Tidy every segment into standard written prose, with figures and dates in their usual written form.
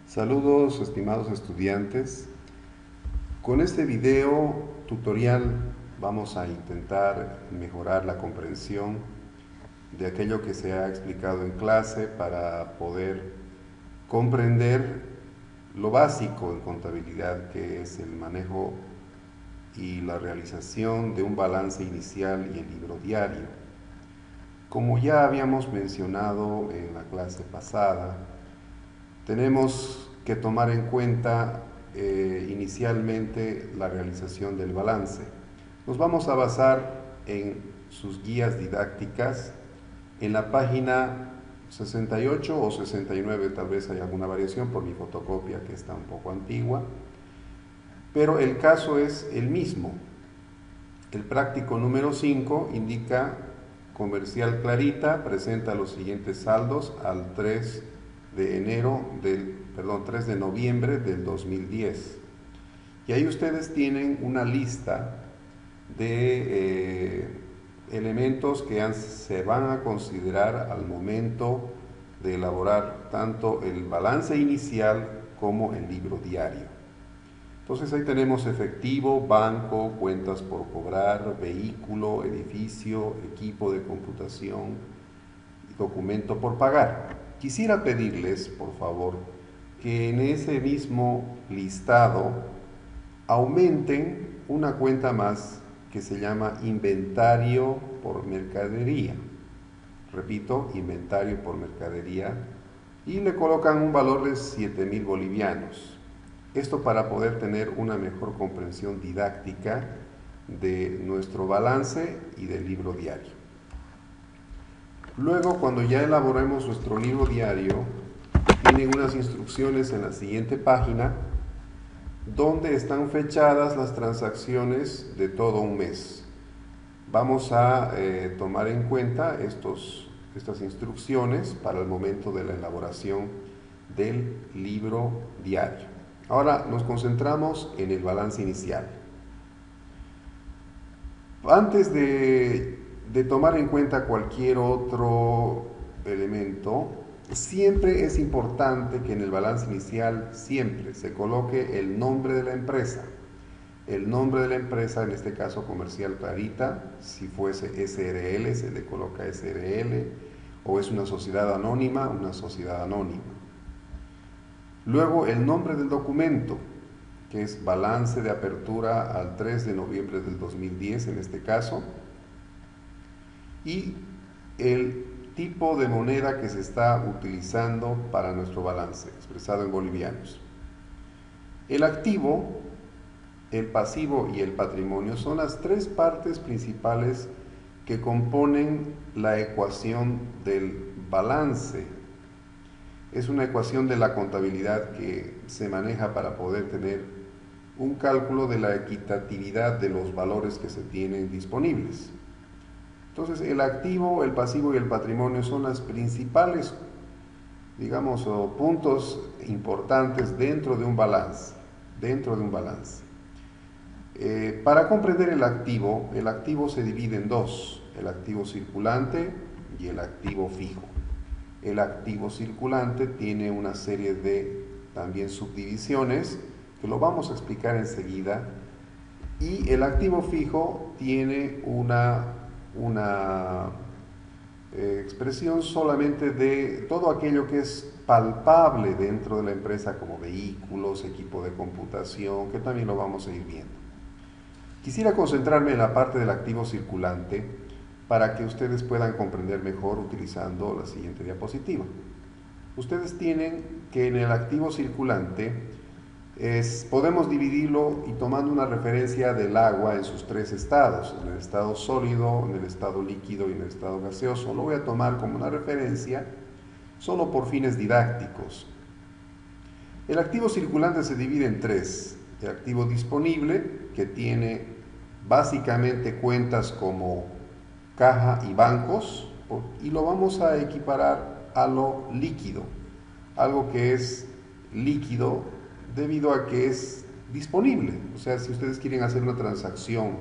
Saludos, estimados estudiantes. Con este video tutorial vamos a intentar mejorar la comprensión de aquello que se ha explicado en clase para poder comprender lo básico en contabilidad, que es el manejo y la realización de un balance inicial y el libro diario. Como ya habíamos mencionado en la clase pasada, tenemos que tomar en cuenta inicialmente la realización del balance. Nos vamos a basar en sus guías didácticas en la página 68 o 69, tal vez hay alguna variación por mi fotocopia que está un poco antigua, pero el caso es el mismo. El práctico número 5 indica: Comercial Clarita presenta los siguientes saldos al 3 de noviembre del 2010. Y ahí ustedes tienen una lista de elementos que se van a considerar al momento de elaborar tanto el balance inicial como el libro diario. Entonces ahí tenemos efectivo, banco, cuentas por cobrar, vehículo, edificio, equipo de computación, documento por pagar. Quisiera pedirles, por favor, que en ese mismo listado aumenten una cuenta más que se llama inventario por mercadería. Repito, inventario por mercadería, y le colocan un valor de 7,000 bolivianos. Esto para poder tener una mejor comprensión didáctica de nuestro balance y del libro diario. Luego, cuando ya elaboremos nuestro libro diario, tienen unas instrucciones en la siguiente página donde están fechadas las transacciones de todo un mes. Vamos a tomar en cuenta estas instrucciones para el momento de la elaboración del libro diario. Ahora nos concentramos en el balance inicial. Antes de tomar en cuenta cualquier otro elemento, siempre es importante que en el balance inicial siempre se coloque el nombre de la empresa. El nombre de la empresa, en este caso Comercial Clarita. Si fuese SRL, se le coloca SRL, o es una sociedad anónima, una sociedad anónima. Luego el nombre del documento, que es balance de apertura al 3 de noviembre del 2010 en este caso, y el tipo de moneda que se está utilizando para nuestro balance, expresado en bolivianos. El activo, el pasivo y el patrimonio son las tres partes principales que componen la ecuación del balance. Es una ecuación de la contabilidad que se maneja para poder tener un cálculo de la equitatividad de los valores que se tienen disponibles. Entonces, el activo, el pasivo y el patrimonio son las principales, digamos, puntos importantes dentro de un balance. Para comprender el activo se divide en dos: el activo circulante y el activo fijo. El activo circulante tiene una serie de también subdivisiones que lo vamos a explicar enseguida, y el activo fijo tiene una expresión solamente de todo aquello que es palpable dentro de la empresa, como vehículos, equipo de computación, que también lo vamos a ir viendo. Quisiera concentrarme en la parte del activo circulante para que ustedes puedan comprender mejor utilizando la siguiente diapositiva. Ustedes tienen que en el activo circulante podemos dividirlo y tomando una referencia del agua en sus tres estados: en el estado sólido, en el estado líquido y en el estado gaseoso. Lo voy a tomar como una referencia solo por fines didácticos. El activo circulante se divide en tres: el activo disponible, que tiene básicamente cuentas como caja y bancos, y lo vamos a equiparar a lo líquido, algo que es líquido debido a que es disponible. O sea, si ustedes quieren hacer una transacción,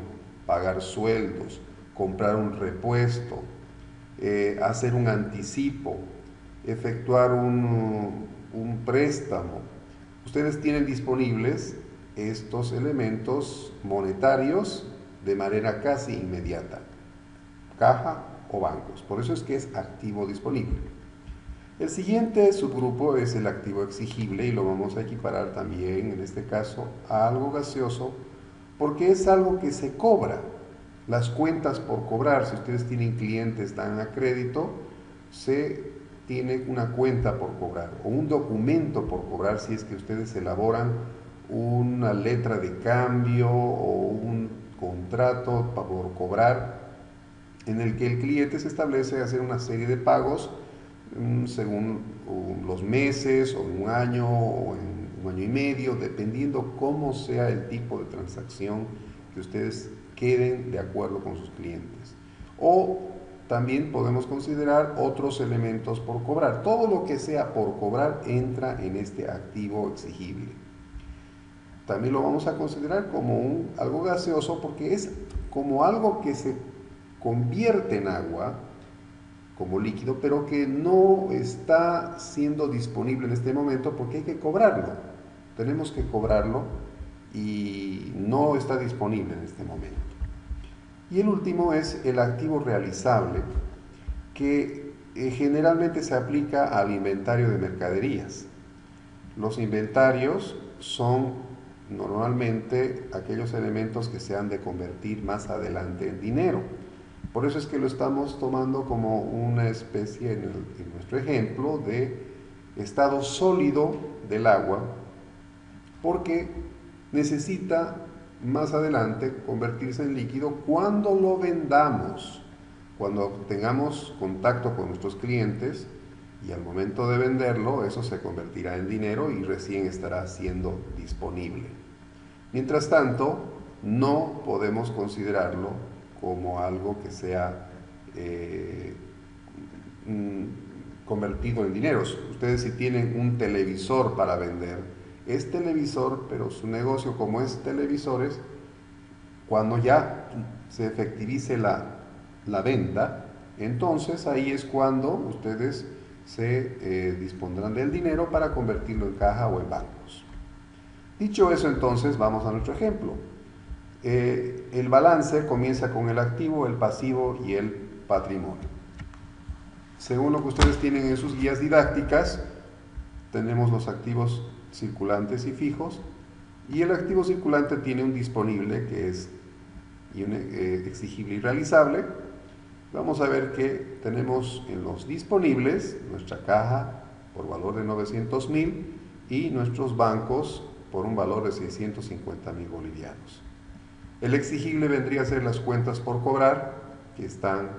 pagar sueldos, comprar un repuesto, hacer un anticipo, efectuar un préstamo, ustedes tienen disponibles estos elementos monetarios de manera casi inmediata, caja o bancos. Por eso es que es activo disponible. El siguiente subgrupo es el activo exigible y lo vamos a equiparar también, en este caso, a algo gaseoso, porque es algo que se cobra. Las cuentas por cobrar, si ustedes tienen clientes, dan a crédito, se tiene una cuenta por cobrar o un documento por cobrar si es que ustedes elaboran una letra de cambio o un contrato por cobrar en el que el cliente se establece hacer una serie de pagos según los meses o un año o en un año y medio, dependiendo cómo sea el tipo de transacción que ustedes queden de acuerdo con sus clientes. O también podemos considerar otros elementos por cobrar. Todo lo que sea por cobrar entra en este activo exigible. También lo vamos a considerar como algo gaseoso porque es como algo que se convierte en agua, como líquido, pero que no está siendo disponible en este momento porque hay que cobrarlo. Tenemos que cobrarlo y no está disponible en este momento. Y el último es el activo realizable, que generalmente se aplica al inventario de mercaderías. Los inventarios son normalmente aquellos elementos que se han de convertir más adelante en dinero. Por eso es que lo estamos tomando como una especie, en nuestro ejemplo, de estado sólido del agua, porque necesita más adelante convertirse en líquido cuando lo vendamos, cuando tengamos contacto con nuestros clientes y al momento de venderlo eso se convertirá en dinero y recién estará siendo disponible. Mientras tanto, no podemos considerarlo como algo que sea convertido en dinero. Ustedes si tienen un televisor para vender, es televisor, pero su negocio como es televisores, cuando ya se efectivice la venta, entonces ahí es cuando ustedes se dispondrán del dinero para convertirlo en caja o en bancos. Dicho eso, entonces vamos a nuestro ejemplo. El balance comienza con el activo, el pasivo y el patrimonio. Según lo que ustedes tienen en sus guías didácticas, tenemos los activos circulantes y fijos, y el activo circulante tiene un disponible que es exigible y realizable. Vamos a ver que tenemos en los disponibles nuestra caja por valor de 900.000 y nuestros bancos por un valor de 650.000 bolivianos. El exigible vendría a ser las cuentas por cobrar, que están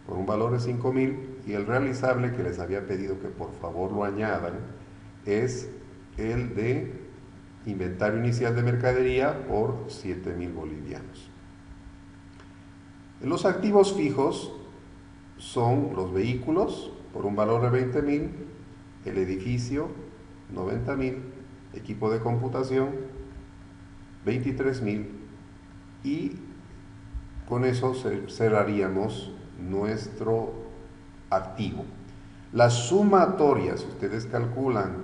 por un valor de 5.000, y el realizable, que les había pedido que por favor lo añadan, es el de inventario inicial de mercadería por 7.000 bolivianos. Los activos fijos son los vehículos por un valor de 20.000, el edificio 90.000, equipo de computación 23.000, y con eso cerraríamos nuestro activo. La sumatoria, si ustedes calculan,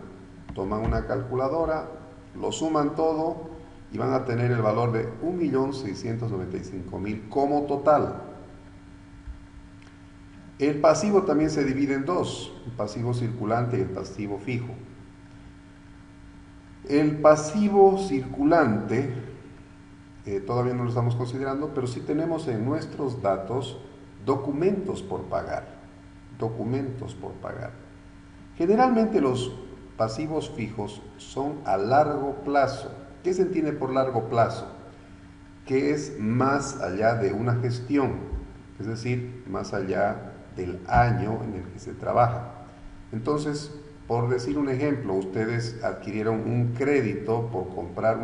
toman una calculadora, lo suman todo y van a tener el valor de 1.695.000 como total. El pasivo también se divide en dos, el pasivo circulante y el pasivo fijo. El pasivo circulante todavía no lo estamos considerando, pero sí tenemos en nuestros datos documentos por pagar. Documentos por pagar. Generalmente los pasivos fijos son a largo plazo. ¿Qué se entiende por largo plazo? Que es más allá de una gestión, es decir, más allá del año en el que se trabaja. Entonces, por decir un ejemplo, ustedes adquirieron un crédito por comprar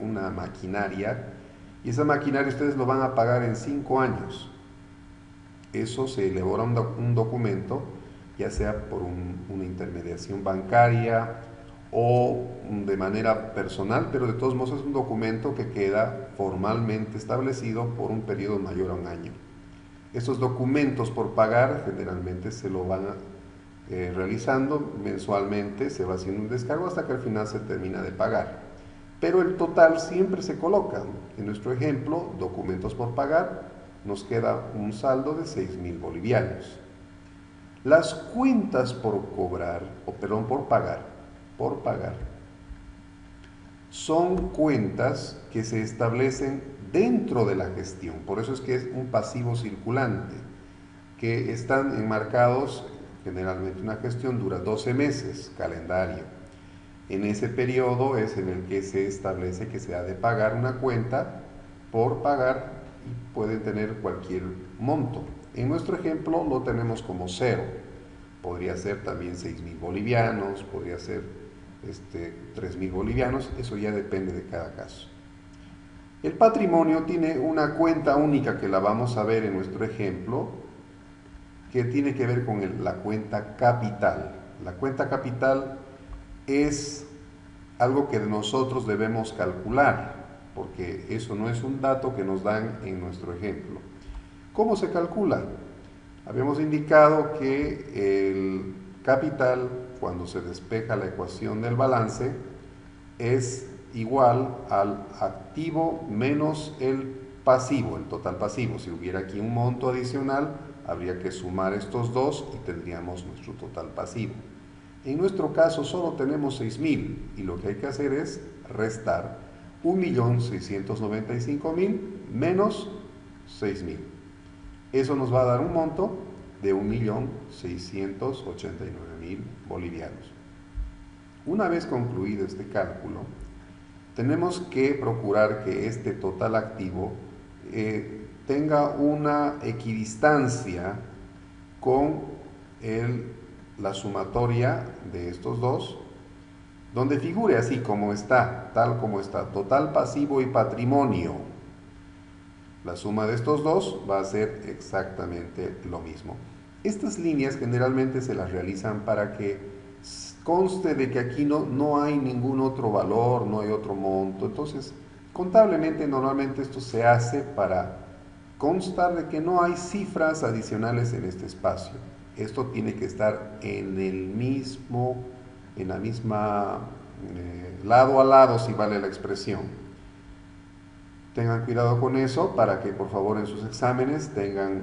una maquinaria y esa maquinaria ustedes lo van a pagar en 5 años. Eso se elabora un documento, ya sea por una intermediación bancaria o de manera personal, pero de todos modos es un documento que queda formalmente establecido por un periodo mayor a un año. Estos documentos por pagar generalmente se lo van realizando mensualmente, se va haciendo un descargo hasta que al final se termina de pagar. Pero el total siempre se coloca. En nuestro ejemplo, documentos por pagar, nos queda un saldo de 6.000 bolivianos. Las cuentas por cobrar, o perdón, por pagar, son cuentas que se establecen dentro de la gestión. Por eso es que es un pasivo circulante, que están enmarcados, generalmente una gestión dura 12 meses, calendario. En ese periodo es en el que se establece que se ha de pagar una cuenta por pagar y pueden tener cualquier monto. En nuestro ejemplo lo tenemos como cero. Podría ser también 6.000 bolivianos, podría ser 3.000 bolivianos, eso ya depende de cada caso. El patrimonio tiene una cuenta única que la vamos a ver en nuestro ejemplo, que tiene que ver con la cuenta capital. La cuenta capital es algo que nosotros debemos calcular, porque eso no es un dato que nos dan en nuestro ejemplo. ¿Cómo se calcula? Habíamos indicado que el capital, cuando se despeja la ecuación del balance, es igual al activo menos el pasivo, el total pasivo. Si hubiera aquí un monto adicional, habría que sumar estos dos y tendríamos nuestro total pasivo. En nuestro caso solo tenemos 6.000 y lo que hay que hacer es restar 1.695.000 menos 6.000. Eso nos va a dar un monto de 1.689.000 bolivianos. Una vez concluido este cálculo, tenemos que procurar que este total activo tenga una equidistancia con la sumatoria de estos dos, donde figure así como está, tal como está, total pasivo y patrimonio. La suma de estos dos va a ser exactamente lo mismo. Estas líneas generalmente se las realizan para que conste de que aquí no hay ningún otro valor, no hay otro monto. Entonces, contablemente normalmente esto se hace para constar de que no hay cifras adicionales en este espacio. Esto tiene que estar en la misma lado a lado, si vale la expresión. Tengan cuidado con eso para que por favor en sus exámenes tengan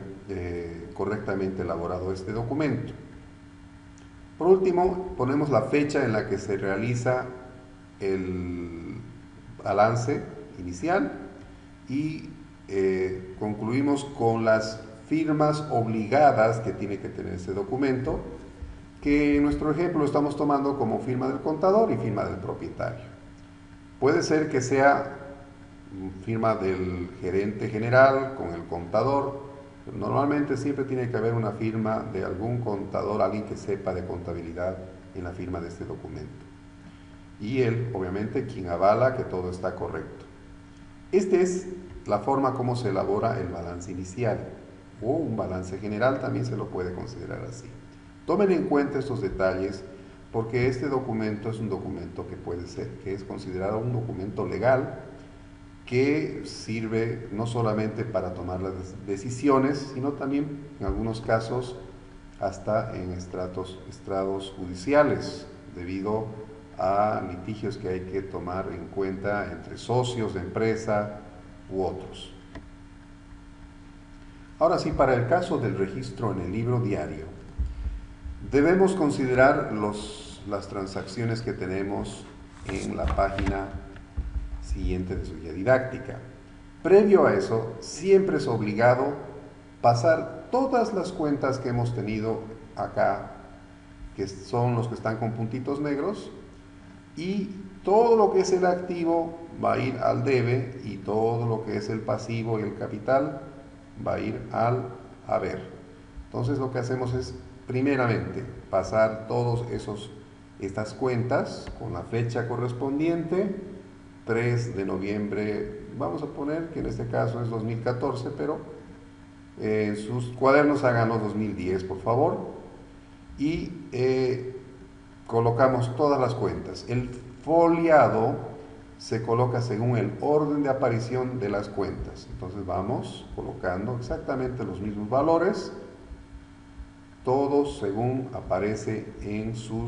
correctamente elaborado este documento. Por último, ponemos la fecha en la que se realiza el balance inicial y concluimos con las firmas obligadas que tiene que tener ese documento, que en nuestro ejemplo estamos tomando como firma del contador y firma del propietario. Puede ser que sea firma del gerente general con el contador, pero normalmente siempre tiene que haber una firma de algún contador, alguien que sepa de contabilidad en la firma de este documento. Y él, obviamente, quien avala que todo está correcto. Esta es la forma como se elabora el balance inicial, o un balance general también se lo puede considerar así. Tomen en cuenta estos detalles porque este documento es un documento que es considerado un documento legal que sirve no solamente para tomar las decisiones, sino también en algunos casos hasta en estrados judiciales, debido a litigios que hay que tomar en cuenta entre socios de empresa u otros. Ahora sí, para el caso del registro en el libro diario, debemos considerar las transacciones que tenemos en la página siguiente de su guía didáctica. Previo a eso, siempre es obligado pasar todas las cuentas que hemos tenido acá, que son los que están con puntitos negros, y todo lo que es el activo va a ir al debe y todo lo que es el pasivo y el capital va a ir al haber. Entonces lo que hacemos es primeramente pasar todas estas cuentas con la fecha correspondiente, 3 de noviembre, vamos a poner que en este caso es 2014, pero en sus cuadernos háganos 2010 por favor, y colocamos todas las cuentas. El foliado se coloca según el orden de aparición de las cuentas. Entonces vamos colocando exactamente los mismos valores, todo según aparece en su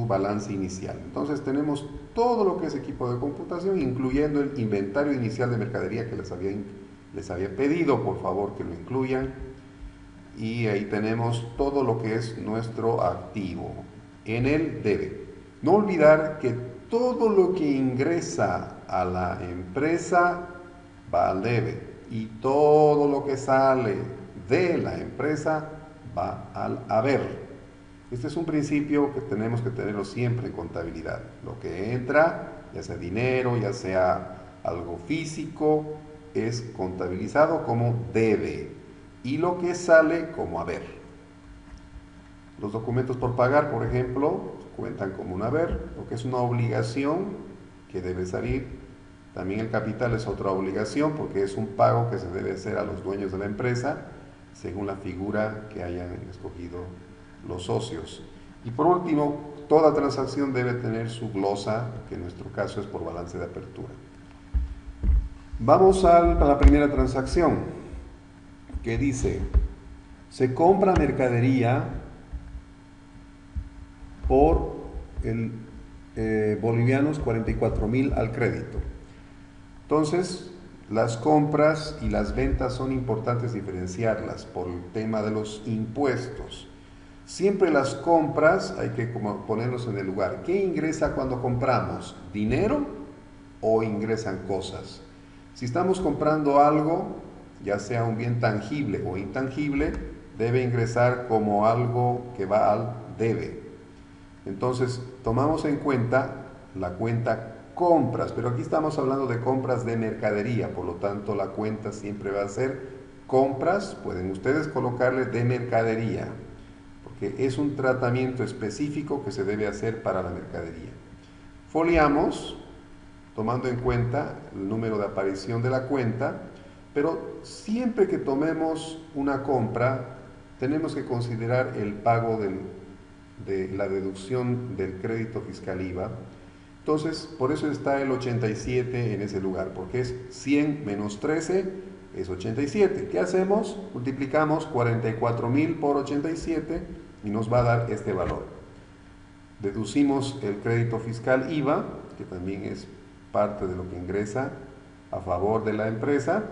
balance inicial. Entonces tenemos todo lo que es equipo de computación, incluyendo el inventario inicial de mercadería que les había pedido, por favor, que lo incluyan. Y ahí tenemos todo lo que es nuestro activo en el debe. No olvidar que todo lo que ingresa a la empresa va al debe y todo lo que sale de la empresa va al haber. Este es un principio que tenemos que tenerlo siempre en contabilidad. Lo que entra, ya sea dinero, ya sea algo físico, es contabilizado como debe y lo que sale como haber. Los documentos por pagar, por ejemplo, cuentan como un haber, lo que es una obligación que debe salir. También el capital es otra obligación porque es un pago que se debe hacer a los dueños de la empresa según la figura que hayan escogido los socios. Y por último, toda transacción debe tener su glosa, que en nuestro caso es por balance de apertura. Vamos a la primera transacción, que dice, se compra mercadería por bolivianos 44.000 al crédito. Entonces, las compras y las ventas son importantes diferenciarlas por el tema de los impuestos. Siempre las compras hay que ponerlos en el lugar. ¿Qué ingresa cuando compramos? ¿Dinero o ingresan cosas? Si estamos comprando algo, ya sea un bien tangible o intangible, debe ingresar como algo que va al debe. Entonces, tomamos en cuenta la cuenta compras, pero aquí estamos hablando de compras de mercadería, por lo tanto la cuenta siempre va a ser compras, pueden ustedes colocarle de mercadería, porque es un tratamiento específico que se debe hacer para la mercadería. Foliamos, tomando en cuenta el número de aparición de la cuenta, pero siempre que tomemos una compra, tenemos que considerar el pago de la deducción del crédito fiscal IVA. Entonces, por eso está el 87 en ese lugar, porque es 100 menos 13 es 87. ¿Qué hacemos? Multiplicamos 44.000 por 87 y nos va a dar este valor. Deducimos el crédito fiscal IVA, que también es parte de lo que ingresa a favor de la empresa.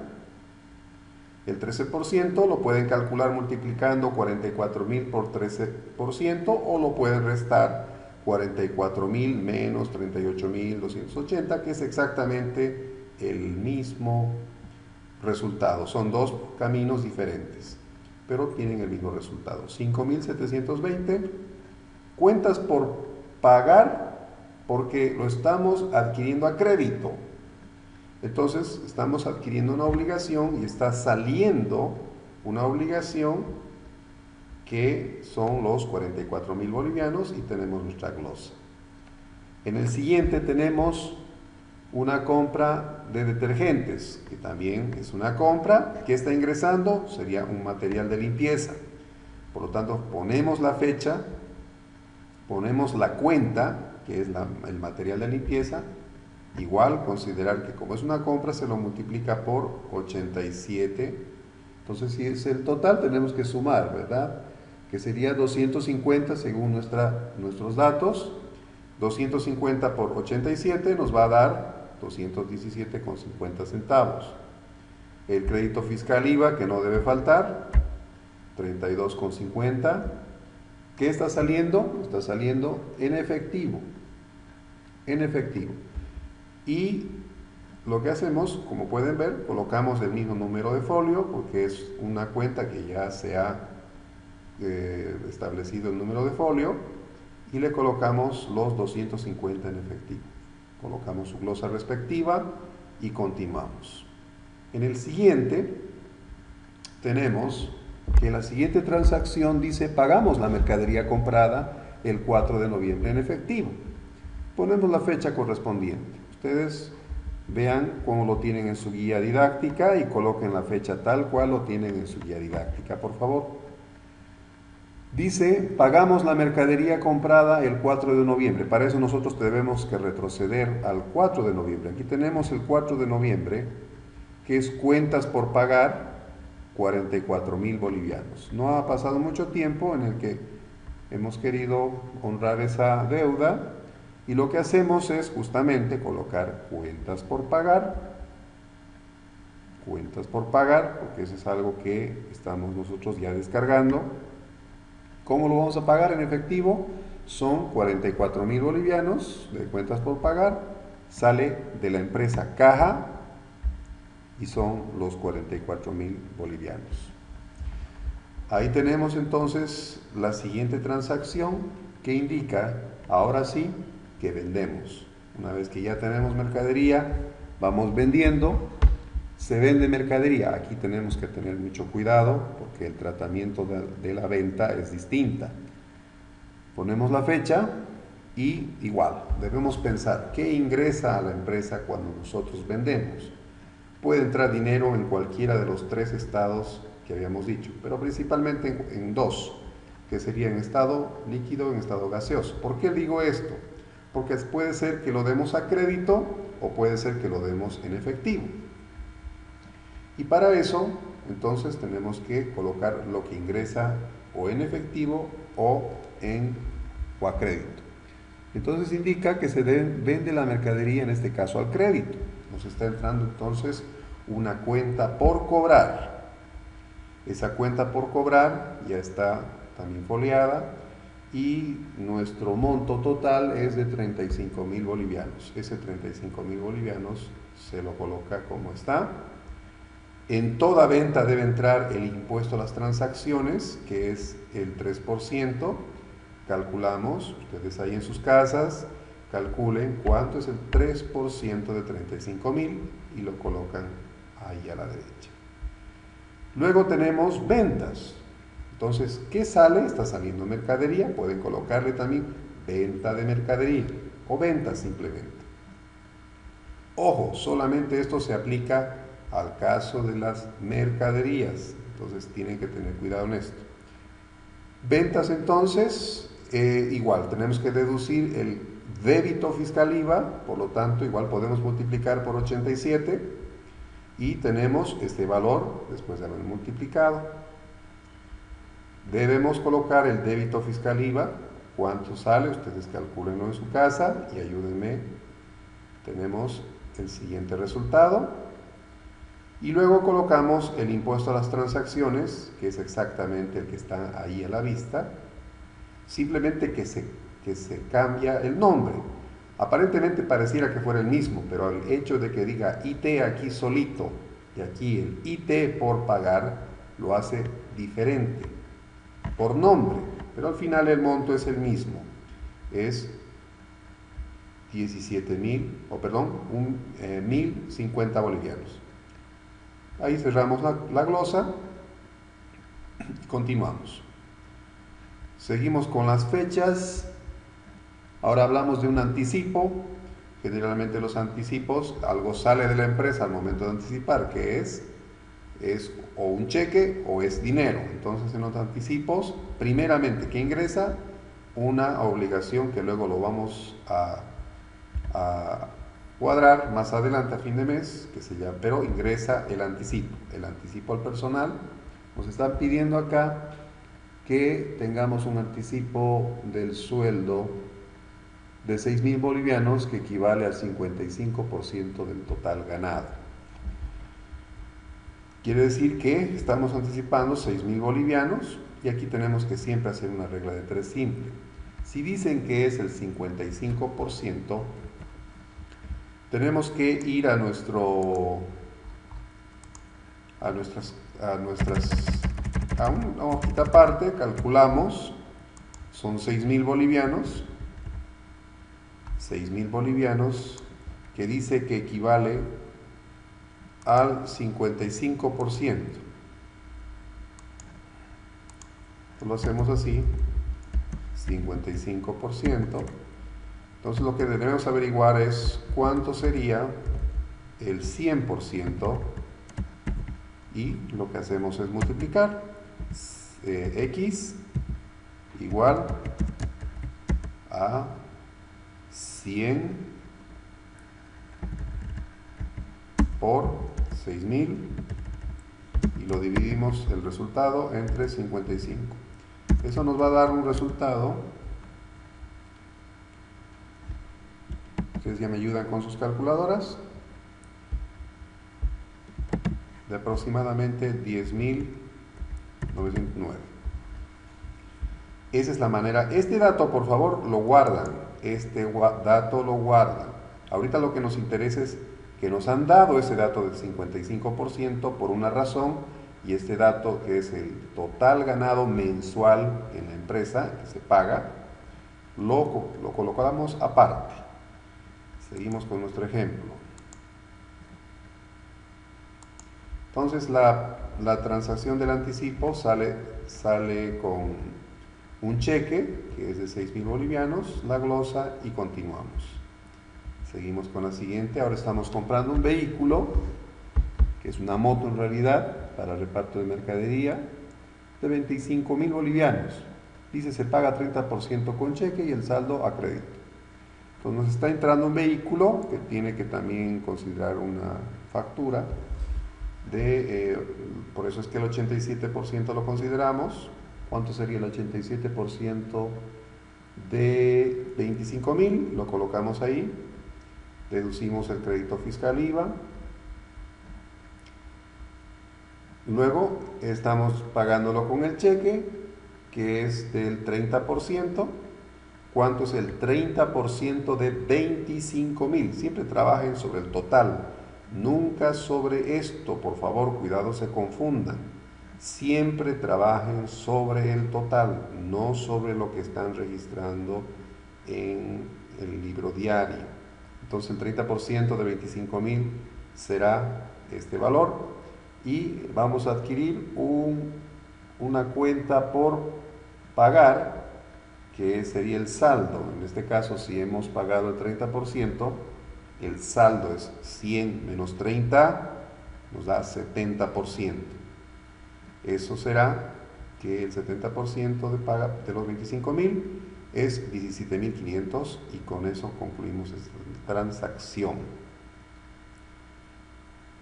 El 13% lo pueden calcular multiplicando 44.000 por 13% o lo pueden restar 44.000 menos 38.280, que es exactamente el mismo resultado. Son dos caminos diferentes, pero tienen el mismo resultado. 5.720, cuentas por pagar porque lo estamos adquiriendo a crédito. Entonces estamos adquiriendo una obligación y está saliendo una obligación que son los 44.000 bolivianos y tenemos nuestra glosa. En el siguiente tenemos una compra de detergentes, que también es una compra que está ingresando, sería un material de limpieza. Por lo tanto, ponemos la fecha, ponemos la cuenta, que es el material de limpieza. Igual, considerar que como es una compra, se lo multiplica por 87. Entonces, si es el total, tenemos que sumar, ¿verdad? Que sería 250 según nuestros datos. 250 por 87 nos va a dar 217,50 centavos. El crédito fiscal IVA, que no debe faltar, 32,50. ¿Qué está saliendo? Está saliendo en efectivo. En efectivo. Y lo que hacemos, como pueden ver, colocamos el mismo número de folio porque es una cuenta que ya se ha establecido el número de folio y le colocamos los 250 en efectivo. Colocamos su glosa respectiva y continuamos. En el siguiente tenemos que la siguiente transacción dice pagamos la mercadería comprada el 4 de noviembre en efectivo. Ponemos la fecha correspondiente. Ustedes vean cómo lo tienen en su guía didáctica y coloquen la fecha tal cual lo tienen en su guía didáctica, por favor. Dice, pagamos la mercadería comprada el 4 de noviembre. Para eso nosotros tenemos que retroceder al 4 de noviembre. Aquí tenemos el 4 de noviembre, que es cuentas por pagar, 44.000 bolivianos. No ha pasado mucho tiempo en el que hemos querido honrar esa deuda y lo que hacemos es justamente colocar cuentas por pagar, porque eso es algo que estamos nosotros ya descargando. ¿Cómo lo vamos a pagar en efectivo? Son 44.000 bolivianos de cuentas por pagar, sale de la empresa Caja y son los 44.000 bolivianos. Ahí tenemos entonces la siguiente transacción que indica, ahora sí, que vendemos. Una vez que ya tenemos mercadería, vamos vendiendo, se vende mercadería. Aquí tenemos que tener mucho cuidado porque el tratamiento de la venta es distinta. Ponemos la fecha y igual, debemos pensar qué ingresa a la empresa cuando nosotros vendemos. Puede entrar dinero en cualquiera de los 3 estados que habíamos dicho, pero principalmente en 2, que sería en estado líquido y en estado gaseoso. ¿Por qué digo esto? Porque puede ser que lo demos a crédito o puede ser que lo demos en efectivo. Y para eso, entonces, tenemos que colocar lo que ingresa o en efectivo o a crédito. Entonces indica que se vende la mercadería, en este caso al crédito. Nos está entrando entonces una cuenta por cobrar. Esa cuenta por cobrar ya está también foliada y nuestro monto total es de 35.000 bolivianos. Ese 35.000 bolivianos se lo coloca como está. En toda venta debe entrar el impuesto a las transacciones, que es el 3%. Calculamos, ustedes ahí en sus casas, calculen cuánto es el 3% de 35.000 y lo colocan ahí a la derecha. Luego tenemos ventas. Entonces, ¿qué sale? Está saliendo mercadería. Pueden colocarle también venta de mercadería o ventas simplemente. Ojo, solamente esto se aplica al caso de las mercaderías. Entonces, tienen que tener cuidado en esto. Ventas entonces, igual, tenemos que deducir el débito fiscal IVA, por lo tanto, igual podemos multiplicar por 87 y tenemos este valor después de haber multiplicado. Debemos colocar el débito fiscal IVA, cuánto sale, ustedes calcúlenlo en su casa y ayúdenme. Tenemos el siguiente resultado. Y luego colocamos el impuesto a las transacciones, que es exactamente el que está ahí a la vista, simplemente que se cambia el nombre. Aparentemente pareciera que fuera el mismo, pero el hecho de que diga IT aquí solito y aquí el IT por pagar lo hace diferente por nombre, pero al final el monto es el mismo, es 1.050 bolivianos. Ahí cerramos la glosa, continuamos. Seguimos con las fechas. Ahora hablamos de un anticipo. Generalmente los anticipos, algo sale de la empresa al momento de anticipar, que es o un cheque o es dinero. Entonces en los anticipos, primeramente, ¿qué ingresa? Una obligación que luego lo vamos a cuadrar más adelante a fin de mes, que se llama, pero ingresa el anticipo al personal. Nos están pidiendo acá que tengamos un anticipo del sueldo de 6.000 bolivianos, que equivale al 55% del total ganado. Quiere decir que estamos anticipando 6.000 bolivianos y aquí tenemos que siempre hacer una regla de 3 simple. Si dicen que es el 55%, tenemos que ir a una hojita aparte, calculamos, son 6.000 bolivianos, que dice que equivale al 55%. Lo hacemos así, 55%. Entonces lo que debemos averiguar es cuánto sería el 100%, y lo que hacemos es multiplicar x igual a 100 por 6.000 y lo dividimos el resultado entre 55. Eso nos va a dar un resultado. Ustedes ya me ayudan con sus calculadoras. De aproximadamente 10.909. Esa es la manera. Este dato, por favor, lo guardan. Este dato lo guardan. Ahorita lo que nos interesa es que nos han dado ese dato del 55% por una razón, y este dato, que es el total ganado mensual en la empresa que se paga, lo colocamos aparte. Seguimos con nuestro ejemplo. Entonces la transacción del anticipo sale con un cheque que es de 6.000 bolivianos, la glosa, y continuamos. Seguimos con la siguiente. Ahora estamos comprando un vehículo, que es una moto en realidad, para reparto de mercadería, de 25.000 bolivianos. Dice, se paga 30% con cheque y el saldo a crédito. Entonces nos está entrando un vehículo que tiene que también considerar una factura por eso es que el 87% lo consideramos. ¿Cuánto sería el 87% de 25.000? Lo colocamos ahí. Deducimos el crédito fiscal IVA. Luego estamos pagándolo con el cheque, que es del 30%. ¿Cuánto es el 30% de 25.000? Siempre trabajen sobre el total, nunca sobre esto, por favor, cuidado, se confundan. Siempre trabajen sobre el total, no sobre lo que están registrando en el libro diario. Entonces el 30% de 25.000 será este valor, y vamos a adquirir una cuenta por pagar, que sería el saldo. En este caso, si hemos pagado el 30%, el saldo es 100 menos 30, nos da 70%. Eso será que el 70% de paga de los 25.000 es 17.500, y con eso concluimos esta transacción.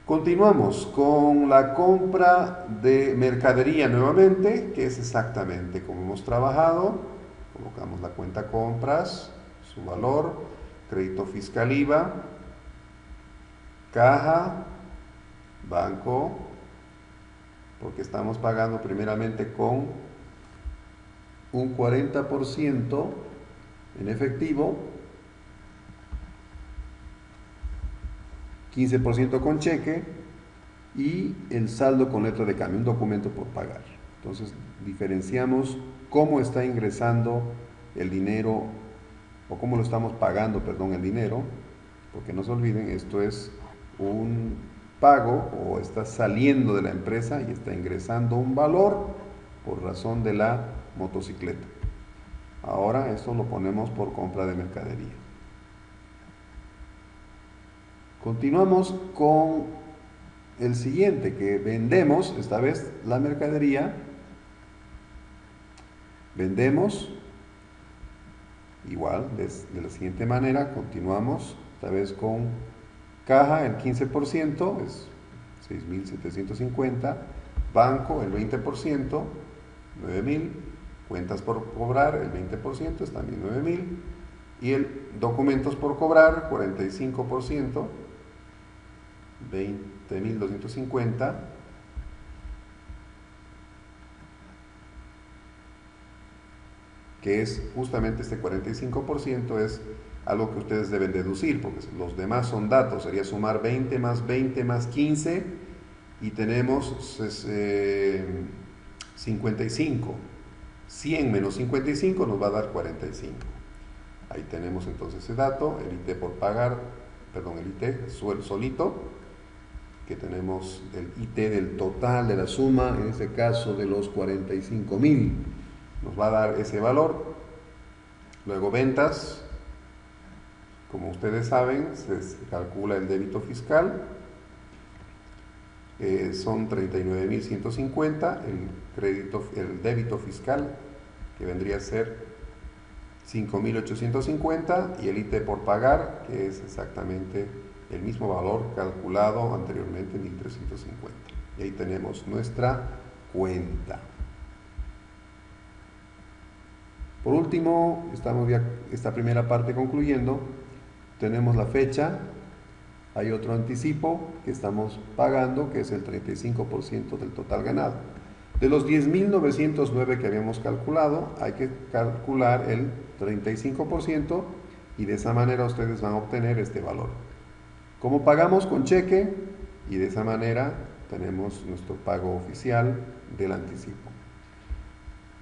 Continuamos con la compra de mercadería nuevamente, que es exactamente como hemos trabajado. Colocamos la cuenta compras, su valor, crédito fiscal IVA, caja, banco, porque estamos pagando primeramente con un 40% en efectivo, 15% con cheque y el saldo con letra de cambio, un documento por pagar. Entonces diferenciamos cómo está ingresando el dinero, o cómo lo estamos pagando, perdón, el dinero, porque no se olviden, esto es un pago, o está saliendo de la empresa y está ingresando un valor por razón de la motocicleta. Ahora esto lo ponemos por compra de mercadería. Continuamos con el siguiente, que vendemos, esta vez la mercadería. Vendemos igual, de la siguiente manera. Continuamos, esta vez con caja, el 15%, es 6.750, banco, el 20%, 9.000, cuentas por cobrar, el 20%, es también 9.000, y el documentos por cobrar, 45%, 20.250, que es justamente este 45%, es algo que ustedes deben deducir, porque los demás son datos. Sería sumar 20 más 20 más 15, y tenemos 55. 100 menos 55 nos va a dar 45. Ahí tenemos entonces ese dato, el IT por pagar, perdón, el IT solito, que tenemos el IT del total de la suma, en este caso de los 45.000, nos va a dar ese valor. Luego ventas, como ustedes saben, se calcula el débito fiscal, son 39.150, el débito fiscal, que vendría a ser 5.850, y el IT por pagar, que es exactamente el mismo valor calculado anteriormente, 1.350. Y ahí tenemos nuestra cuenta. Por último, estamos ya esta primera parte concluyendo. Tenemos la fecha. Hay otro anticipo que estamos pagando, que es el 35% del total ganado. De los 10.909 que habíamos calculado, hay que calcular el 35% y de esa manera ustedes van a obtener este valor. Como pagamos con cheque, y de esa manera tenemos nuestro pago oficial del anticipo.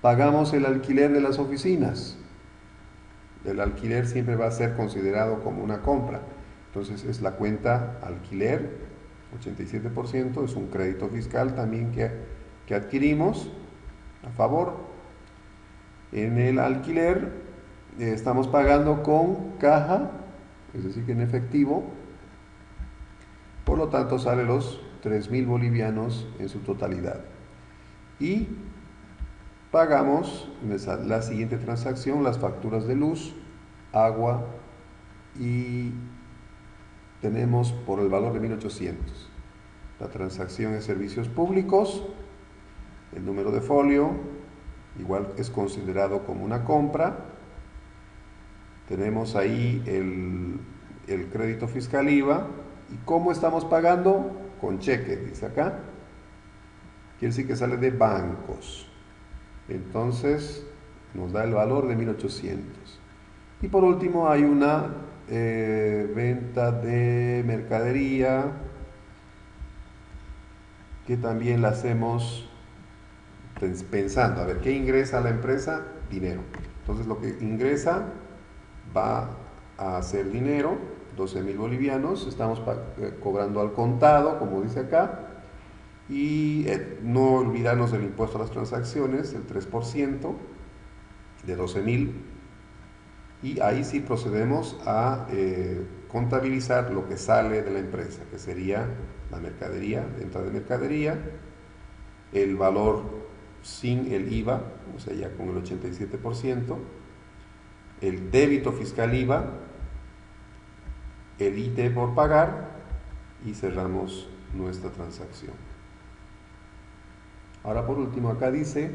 Pagamos el alquiler de las oficinas. El alquiler siempre va a ser considerado como una compra. Entonces es la cuenta alquiler, 87%, es un crédito fiscal también que adquirimos a favor. En el alquiler estamos pagando con caja, es decir, que en efectivo. Por lo tanto sale los 3.000 bolivianos en su totalidad. Y pagamos en la siguiente transacción las facturas de luz, agua y tenemos por el valor de 1.800. La transacción es servicios públicos, el número de folio, igual es considerado como una compra. Tenemos ahí el crédito fiscal IVA. ¿Y cómo estamos pagando? Con cheque, dice acá. Quiere decir que sale de bancos. Entonces nos da el valor de 1.800. Y por último hay una venta de mercadería que también la hacemos pensando, a ver, ¿qué ingresa a la empresa? Dinero. Entonces lo que ingresa va a ser dinero, 12.000 bolivianos, estamos cobrando al contado, como dice acá, y no olvidarnos del impuesto a las transacciones, el 3% de 12.000, y ahí sí procedemos a contabilizar lo que sale de la empresa, que sería la mercadería, venta de mercadería, el valor sin el IVA, o sea, ya con el 87%, el débito fiscal IVA, el IT por pagar y cerramos nuestra transacción. Ahora por último acá dice,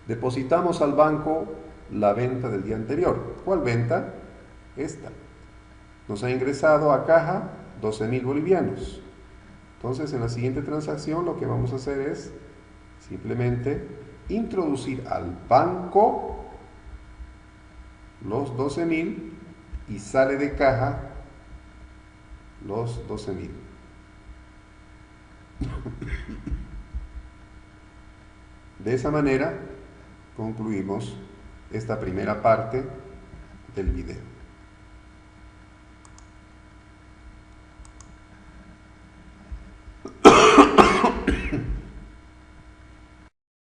depositamos al banco la venta del día anterior. ¿Cuál venta? Esta. Nos ha ingresado a caja 12.000 bolivianos. Entonces en la siguiente transacción lo que vamos a hacer es simplemente introducir al banco los 12.000 y sale de caja los 12.000. De esa manera concluimos esta primera parte del video.